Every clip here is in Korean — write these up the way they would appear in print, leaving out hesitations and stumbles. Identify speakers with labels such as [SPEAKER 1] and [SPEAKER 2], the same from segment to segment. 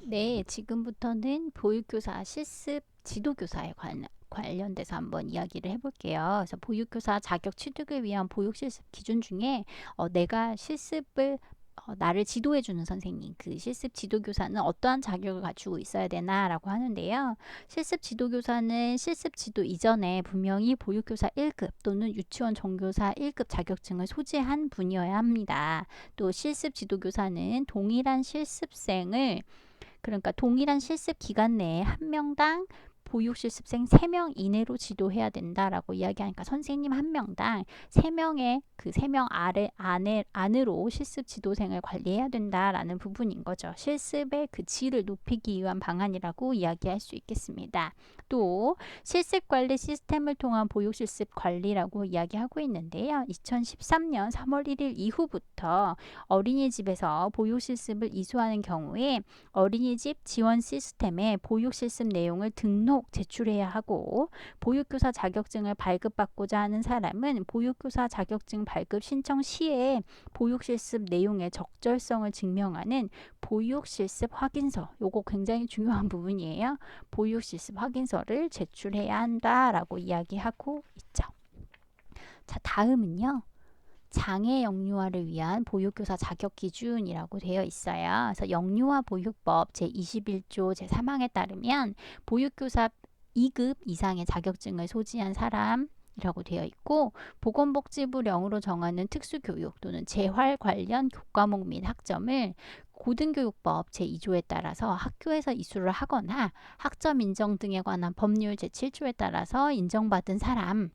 [SPEAKER 1] 네, 지금부터는 보육교사 실습 지도교사에 관련돼서 한번 이야기를 해볼게요. 그래서 보육교사 자격 취득을 위한 보육 실습 기준 중에 내가 실습을 나를 지도해주는 선생님, 그 실습 지도교사는 어떠한 자격을 갖추고 있어야 되나라고 하는데요. 실습 지도교사는 실습 지도 이전에 분명히 보육교사 1급 또는 유치원 종교사 1급 자격증을 소지한 분이어야 합니다. 또 실습 지도교사는 동일한 실습생을 그러니까 동일한 실습 기간 내에 한 명당 보육 실습생 3명 이내로 지도해야 된다라고 이야기하니까 선생님 한 명당 3명의 그 3명 안으로 실습 지도생을 관리해야 된다라는 부분인 거죠. 실습의 그 질을 높이기 위한 방안이라고 이야기할 수 있겠습니다. 또 실습 관리 시스템을 통한 보육 실습 관리라고 이야기하고 있는데요. 2013년 3월 1일 이후부터 어린이집에서 보육 실습을 이수하는 경우에 어린이집 지원 시스템에 보육 실습 내용을 등록 제출해야 하고 보육교사 자격증을 발급받고자 하는 사람은 보육교사 자격증 발급 신청 시에 보육 실습 내용의 적절성을 증명하는 보육 실습 확인서, 요거 굉장히 중요한 부분이에요. 보육 실습 확인서를 제출해야 한다라고 이야기하고 있죠. 자, 다음은요. 장애 영유아를 위한 보육교사 자격 기준이라고 되어 있어요. 그래서 영유아 보육법 제21조 제3항에 따르면 보육교사 2급 이상의 자격증을 소지한 사람이라고 되어 있고 보건복지부령으로 정하는 특수교육 또는 재활 관련 교과목 및 학점을 고등교육법 제2조에 따라서 학교에서 이수를 하거나 학점 인정 등에 관한 법률 제7조에 따라서 인정받은 사람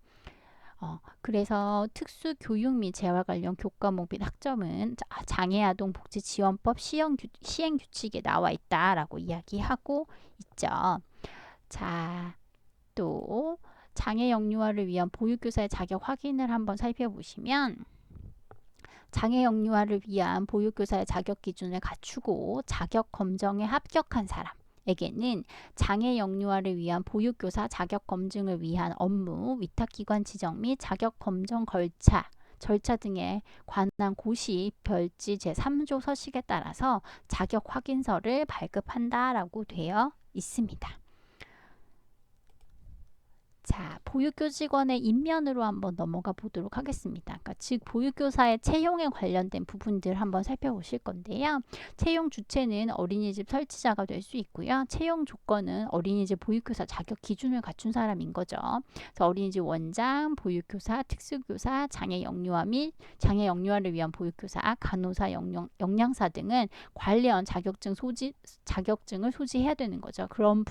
[SPEAKER 1] 그래서 특수교육 및 재활 관련 교과목 및 학점은 장애아동복지지원법 시행규칙에 나와 있다라고 이야기하고 있죠. 자, 또 장애 영유아를 위한 보육교사의 자격 확인을 한번 살펴보시면 장애 영유아를 위한 보육교사의 자격 기준을 갖추고 자격 검정에 합격한 사람 에게는 장애 영유아를 위한 보육교사 자격 검증을 위한 업무, 위탁기관 지정 및 자격 검정 절차 등에 관한 고시 별지 제3조 서식에 따라서 자격 확인서를 발급한다라고 되어 있습니다. 자, 보육교직원의 임면으로 한번 넘어가 보도록 하겠습니다. 그러니까 즉 보육교사의 채용에 관련된 부분들 한번 살펴보실 건데요. 채용 주체는 어린이집 설치자가 될 수 있고요. 채용 조건은 어린이집 보육교사 자격 기준을 갖춘 사람인 거죠. 그래서 어린이집 원장, 보육교사, 특수교사, 장애 영유아 및 장애 영유아를 위한 보육교사, 간호사, 영양사 등은 관련 자격증을 소지해야 되는 거죠. 그런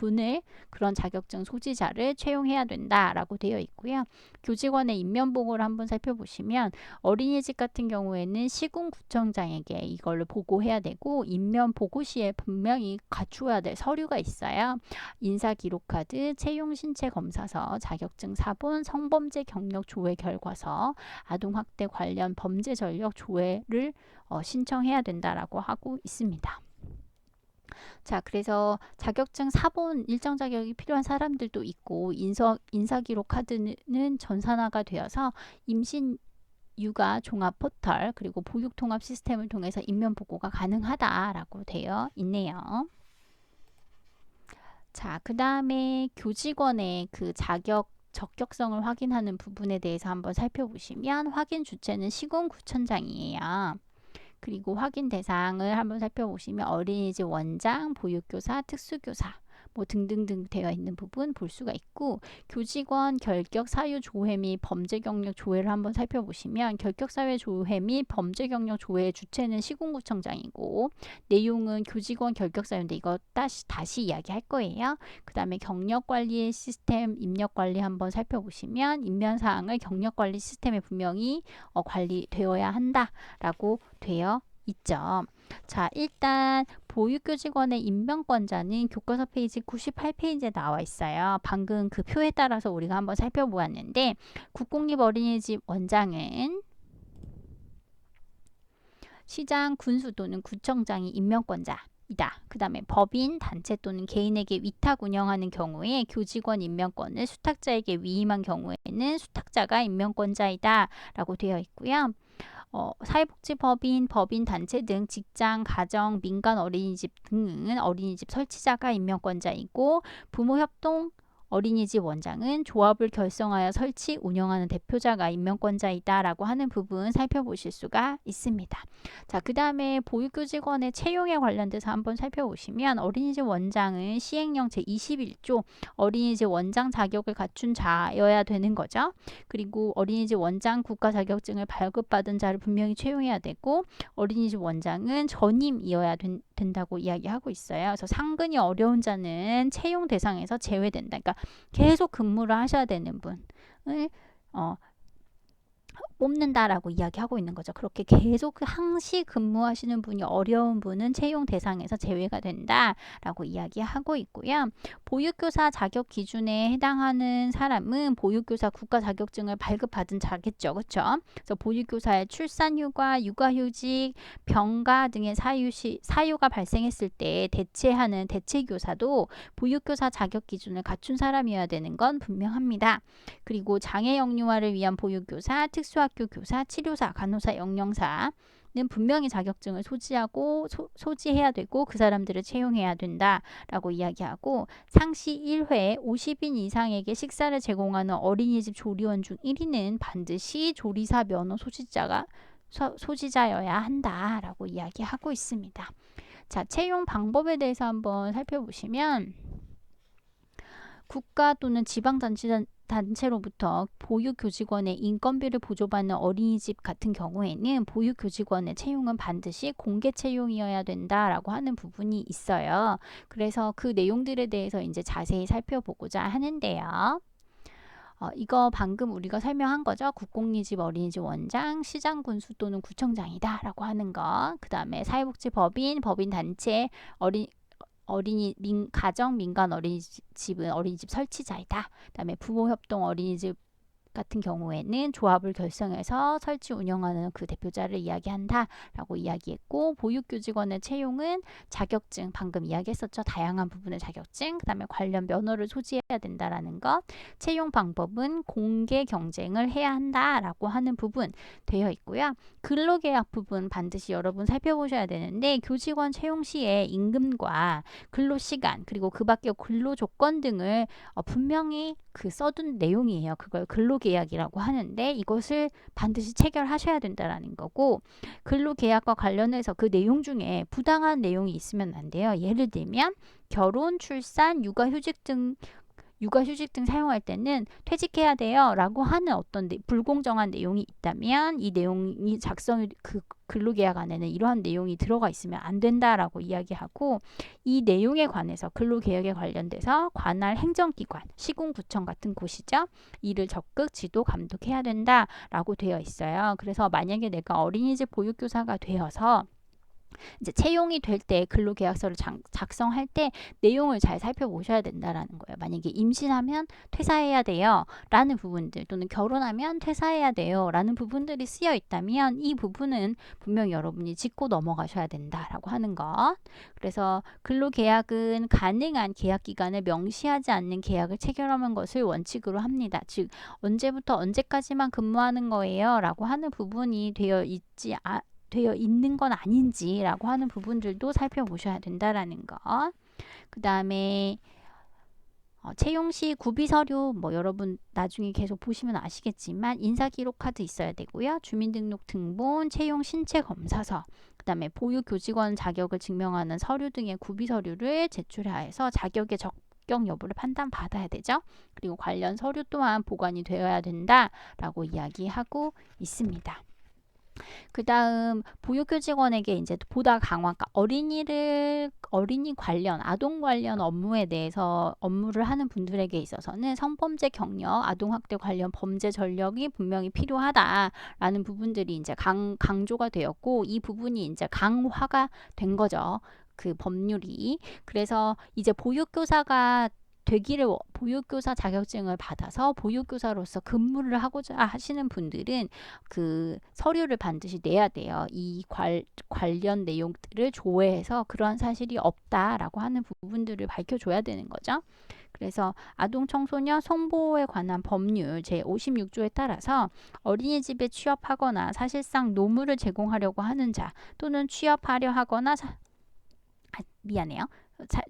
[SPEAKER 1] 자격증 소지자를 채용해야 된다라고 되어 있고요. 교직원의 임면 보고를 한번 살펴보시면 어린이집 같은 경우에는 시군구청장에게 이걸로 보고해야 되고 임면 보고 시에 분명히 갖추어야 될 서류가 있어요. 인사기록카드, 채용신체검사서, 자격증 사본, 성범죄 경력 조회 결과서, 아동학대 관련 범죄 전력 조회를 신청해야 된다라고 하고 있습니다. 자, 그래서 자격증 사본 일정 자격이 필요한 사람들도 있고 인사기록 카드는 전산화가 되어서 임신 육아 종합 포털 그리고 보육 통합 시스템을 통해서 인면 보고가 가능하다라고 되어 있네요. 자, 그 다음에 교직원의 그 적격성을 확인하는 부분에 대해서 한번 살펴보시면 확인 주체는 시군구청장이에요. 그리고 확인 대상을 한번 살펴보시면 어린이집 원장, 보육교사, 특수교사 뭐 등등등 되어 있는 부분 볼 수가 있고 교직원 결격 사유 조회 및 범죄 경력 조회를 한번 살펴보시면 결격 사유 조회 및 범죄 경력 조회의 주체는 시군구청장이고 내용은 교직원 결격 사유인데 이거 다시 이야기할 거예요. 그 다음에 경력관리 시스템 입력관리 한번 살펴보시면 임면사항을 경력관리 시스템에 분명히 관리되어야 한다라고 되어 있죠. 자, 일단 보육교직원의 임명권자는 교과서 페이지 98페이지에 나와 있어요. 방금 그 표에 따라서 우리가 한번 살펴보았는데 국공립 어린이집 원장은 시장, 군수 또는 구청장이 임명권자이다. 그 다음에 법인, 단체 또는 개인에게 위탁 운영하는 경우에 교직원 임명권을 수탁자에게 위임한 경우에는 수탁자가 임명권자이다 라고 되어 있고요. 사회복지법인, 법인단체 등 직장, 가정, 민간 어린이집 등은 어린이집 설치자가 임명권자이고 부모협동 어린이집 원장은 조합을 결성하여 설치, 운영하는 대표자가 임명권자이다라고 하는 부분 살펴보실 수가 있습니다. 자, 그 다음에 보육교직원의 채용에 관련돼서 한번 살펴보시면 어린이집 원장은 시행령 제21조 어린이집 원장 자격을 갖춘 자여야 되는 거죠. 그리고 어린이집 원장 국가 자격증을 발급받은 자를 분명히 채용해야 되고 어린이집 원장은 전임이어야 된다고 이야기하고 있어요. 그래서 상근이 어려운 자는 채용 대상에서 제외된다. 그러니까 계속 근무를 하셔야 되는 분을 뽑는다라고 이야기하고 있는 거죠. 그렇게 계속 항시 근무하시는 분이 어려운 분은 채용 대상에서 제외가 된다라고 이야기하고 있고요. 보육교사 자격 기준에 해당하는 사람은 보육교사 국가 자격증을 발급받은 자겠죠. 그렇죠? 그래서 보육교사의 출산휴가, 육아휴직, 병가 등의 사유가 발생했을 때 대체하는 대체교사도 보육교사 자격 기준을 갖춘 사람이어야 되는 건 분명합니다. 그리고 장애 영유아를 위한 보육교사, 특수학교 교사, 치료사, 간호사, 영영사는 분명히 자격증을 소지해야 되고 그 사람들을 채용해야 된다라고 이야기하고 상시 1회 50인 이상에게 식사를 제공하는 어린이집 조리원 중 1인은 반드시 조리사 면허 소지자여야 한다라고 이야기하고 있습니다. 자, 채용 방법에 대해서 한번 살펴보시면 국가 또는 지방단체로부터 보육교직원의 인건비를 보조받는 어린이집 같은 경우에는 보육교직원의 채용은 반드시 공개 채용이어야 된다라고 하는 부분이 있어요. 그래서 그 내용들에 대해서 이제 자세히 살펴보고자 하는데요. 이거 방금 우리가 설명한 거죠. 국공립집 어린이집 원장, 시장군수 또는 구청장이다 라고 하는 거. 그 다음에 사회복지법인, 법인단체, 가정 민간 어린이집은 어린이집 설치자이다. 그다음에 부모협동 어린이집 같은 경우에는 조합을 결성해서 설치 운영하는 그 대표자를 이야기한다라고 이야기했고 보육교직원의 채용은 자격증 방금 이야기했었죠. 다양한 부분의 자격증 그다음에 관련 면허를 소지해야 된다라는 것 채용 방법은 공개 경쟁을 해야 한다라고 하는 부분 되어 있고요. 근로계약 부분 반드시 여러분 살펴보셔야 되는데 교직원 채용 시에 임금과 근로시간 그리고 그 밖의 근로조건 등을 분명히 써둔 내용이에요. 그걸 근로계약이라고 하는데 이것을 반드시 체결하셔야 된다라는 거고 근로계약과 관련해서 그 내용 중에 부당한 내용이 있으면 안 돼요. 예를 들면 결혼, 출산, 육아휴직 등 사용할 때는 퇴직해야 돼요 라고 하는 어떤 불공정한 내용이 있다면 이 내용이 그 근로계약 안에는 이러한 내용이 들어가 있으면 안 된다라고 이야기하고 이 내용에 관해서 근로계약에 관련돼서 관할 행정기관, 시군구청 같은 곳이죠. 이를 적극 지도 감독해야 된다라고 되어 있어요. 그래서 만약에 내가 어린이집 보육교사가 되어서 이제 채용이 될 때 근로계약서를 작성할 때 내용을 잘 살펴보셔야 된다라는 거예요. 만약에 임신하면 퇴사해야 돼요 라는 부분들 또는 결혼하면 퇴사해야 돼요 라는 부분들이 쓰여 있다면 이 부분은 분명히 여러분이 짚고 넘어가셔야 된다라고 하는 것. 그래서 근로계약은 가능한 계약기간을 명시하지 않는 계약을 체결하는 것을 원칙으로 합니다. 즉 언제부터 언제까지만 근무하는 거예요 라고 하는 부분이 되어 있는 건 아닌지라고 하는 부분들도 살펴보셔야 된다라는 것. 그 다음에 채용 시 구비 서류 여러분 나중에 계속 보시면 아시겠지만 인사기록 카드 있어야 되고요. 주민등록 등본, 채용 신체 검사서, 그 다음에 보육교직원 자격을 증명하는 서류 등의 구비 서류를 제출하여서 자격의 적격 여부를 판단받아야 되죠. 그리고 관련 서류 또한 보관이 되어야 된다라고 이야기하고 있습니다. 그 다음 보육교직원에게 이제 보다 강화, 그러니까 어린이 관련, 아동 관련 업무에 대해서 업무를 하는 분들에게 있어서는 성범죄 경력, 아동학대 관련 범죄 전력이 분명히 필요하다라는 부분들이 이제 강조가 되었고 이 부분이 이제 강화가 된 거죠. 그 법률이. 그래서 이제 보육교사가 보육교사 자격증을 받아서 보육교사로서 근무를 하고자 하시는 분들은 그 서류를 반드시 내야 돼요. 이 관련 내용들을 조회해서 그러한 사실이 없다라고 하는 부분들을 밝혀줘야 되는 거죠. 그래서 아동 청소년 성보호에 관한 법률 제56조에 따라서 어린이집에 취업하거나 사실상 노무를 제공하려고 하는 자 또는 취업하려 하거나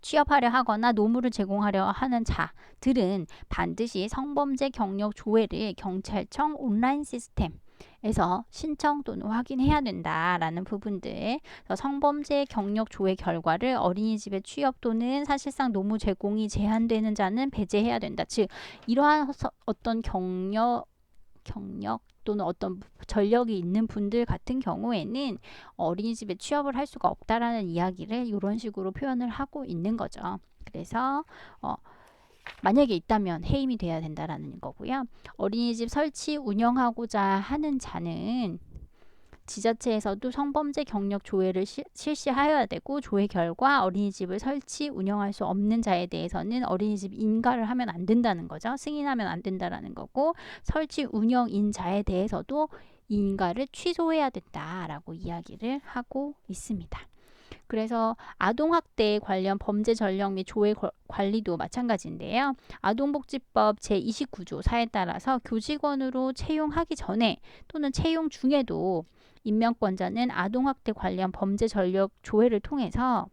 [SPEAKER 1] 취업하려 하거나 노무를 제공하려 하는 자들은 반드시 성범죄 경력 조회를 경찰청 온라인 시스템에서 신청 또는 확인해야 된다라는 부분들. 성범죄 경력 조회 결과를 어린이집에 취업 또는 사실상 노무 제공이 제한되는 자는 배제해야 된다. 즉 이러한 어떤 경력 또는 어떤 전력이 있는 분들 같은 경우에는 어린이집에 취업을 할 수가 없다라는 이야기를 이런 식으로 표현을 하고 있는 거죠. 그래서 만약에 있다면 해임이 돼야 된다라는 거고요. 어린이집 설치 운영하고자 하는 자는 지자체에서도 성범죄 경력 조회를 실시하여야 되고, 조회 결과 어린이집을 설치 운영할 수 없는 자에 대해서는 어린이집 인가를 하면 안 된다는 거죠. 승인하면 안 된다라는 거고, 설치 운영인자에 대해서도 인가를 취소해야 된다라고 이야기를 하고 있습니다. 그래서 아동학대 관련 범죄 전력 및 조회 관리도 마찬가지인데요. 아동복지법 제29조 사에 따라서 교직원으로 채용하기 전에 또는 채용 중에도 임명권자는 아동학대 관련 범죄 전력 조회를 통해서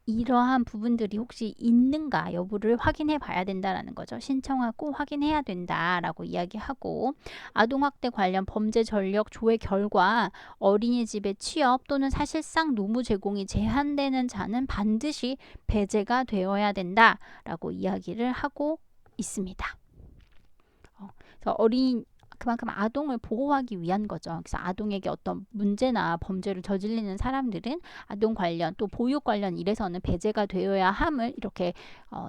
[SPEAKER 1] 이러한 부분들이 혹시 있는가 여부를 확인해 봐야 된다라는 거죠. 신청하고 확인해야 된다라고 이야기하고, 아동학대 관련 범죄 전력 조회 결과 어린이집의 취업 또는 사실상 노무 제공이 제한되는 자는 반드시 배제가 되어야 된다라고 이야기를 하고 있습니다. 그래서 그만큼 아동을 보호하기 위한 거죠. 그래서 아동에게 어떤 문제나 범죄를 저지르는 사람들은 아동 관련 또 보육 관련 일에서는 배제가 되어야 함을 이렇게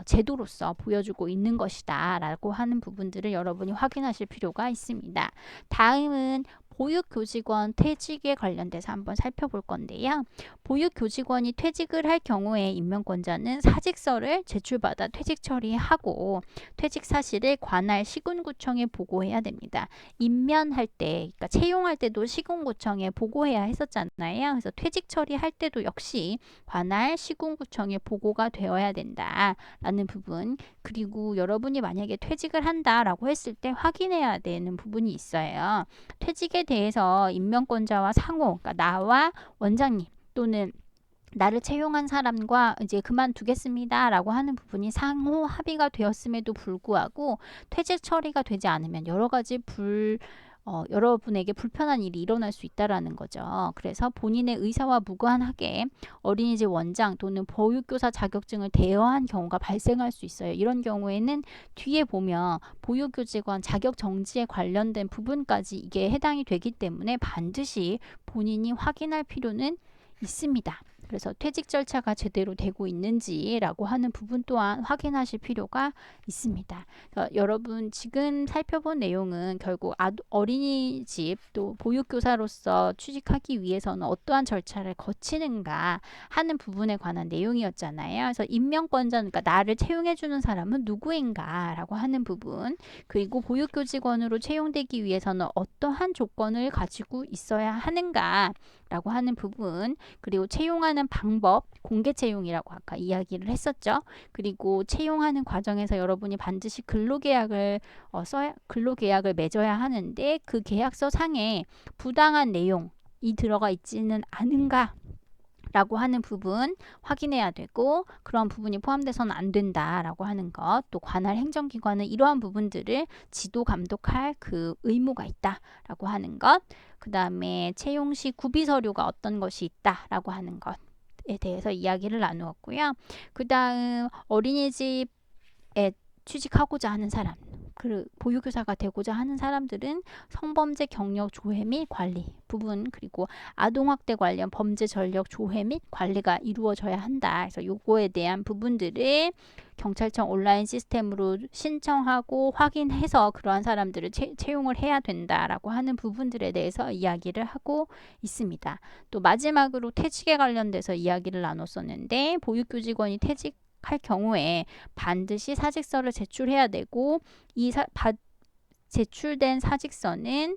[SPEAKER 1] 제도로서 보여주고 있는 것이다 라고 하는 부분들을 여러분이 확인하실 필요가 있습니다. 다음은 보육교직원 퇴직에 관련돼서 한번 살펴볼 건데요. 보육교직원이 퇴직을 할 경우에 임명권자는 사직서를 제출받아 퇴직 처리하고 퇴직 사실을 관할 시군구청에 보고해야 됩니다. 임면할 때, 그러니까 채용할 때도 시군구청에 보고해야 했었잖아요. 그래서 퇴직 처리할 때도 역시 관할 시군구청에 보고가 되어야 된다라는 부분. 그리고 여러분이 만약에 퇴직을 한다라고 했을 때 확인해야 되는 부분이 있어요. 퇴직에 대해서 임명권자와 상호, 그러니까 나와 원장님 또는 나를 채용한 사람과 이제 그만두겠습니다라고 하는 부분이 상호 합의가 되었음에도 불구하고 퇴직 처리가 되지 않으면 여러 가지 여러분에게 불편한 일이 일어날 수 있다라는 거죠. 그래서 본인의 의사와 무관하게 어린이집 원장 또는 보육교사 자격증을 대여한 경우가 발생할 수 있어요. 이런 경우에는 뒤에 보면 보육교직원 자격 정지에 관련된 부분까지 이게 해당이 되기 때문에 반드시 본인이 확인할 필요는 있습니다. 그래서 퇴직 절차가 제대로 되고 있는지라고 하는 부분 또한 확인하실 필요가 있습니다. 여러분 지금 살펴본 내용은 결국 어린이집 또 보육교사로서 취직하기 위해서는 어떠한 절차를 거치는가 하는 부분에 관한 내용이었잖아요. 그래서 임명권자, 그러니까 나를 채용해주는 사람은 누구인가라고 하는 부분, 그리고 보육교직원으로 채용되기 위해서는 어떠한 조건을 가지고 있어야 하는가라고 하는 부분, 그리고 채용하는 방법, 공개 채용이라고 아까 이야기를 했었죠. 그리고 채용하는 과정에서 여러분이 반드시 근로계약을 맺어야 하는데 그 계약서 상에 부당한 내용이 들어가 있지는 않은가 라고 하는 부분 확인해야 되고, 그런 부분이 포함돼서는 안 된다라고 하는 것, 또 관할 행정기관은 이러한 부분들을 지도 감독할 그 의무가 있다라고 하는 것, 그 다음에 채용 시 구비 서류가 어떤 것이 있다라고 하는 것에 대해서 이야기를 나누었고요. 그 다음 어린이집에 취직하고자 하는 사람, 보육교사가 되고자 하는 사람들은 성범죄 경력 조회 및 관리 부분, 그리고 아동학대 관련 범죄 전력 조회 및 관리가 이루어져야 한다. 그래서 요거에 대한 부분들을 경찰청 온라인 시스템으로 신청하고 확인해서 그러한 사람들을 채용을 해야 된다라고 하는 부분들에 대해서 이야기를 하고 있습니다. 또 마지막으로 퇴직에 관련돼서 이야기를 나눴었는데, 보육교직원이 할 경우에 반드시 사직서를 제출해야 되고, 이 제출된 사직서는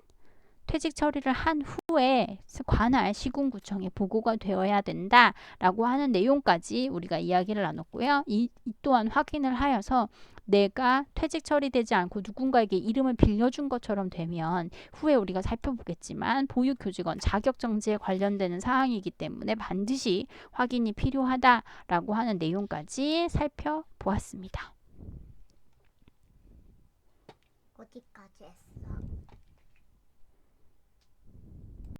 [SPEAKER 1] 퇴직 처리를 한 후에 관할 시군구청에 보고가 되어야 된다라고 하는 내용까지 우리가 이야기를 나눴고요. 이 또한 확인을 하여서 내가 퇴직 처리되지 않고 누군가에게 이름을 빌려준 것처럼 되면 후에 우리가 살펴보겠지만 보육교직원 자격정지에 관련되는 사항이기 때문에 반드시 확인이 필요하다라고 하는 내용까지 살펴보았습니다.
[SPEAKER 2] 어디까지 했어?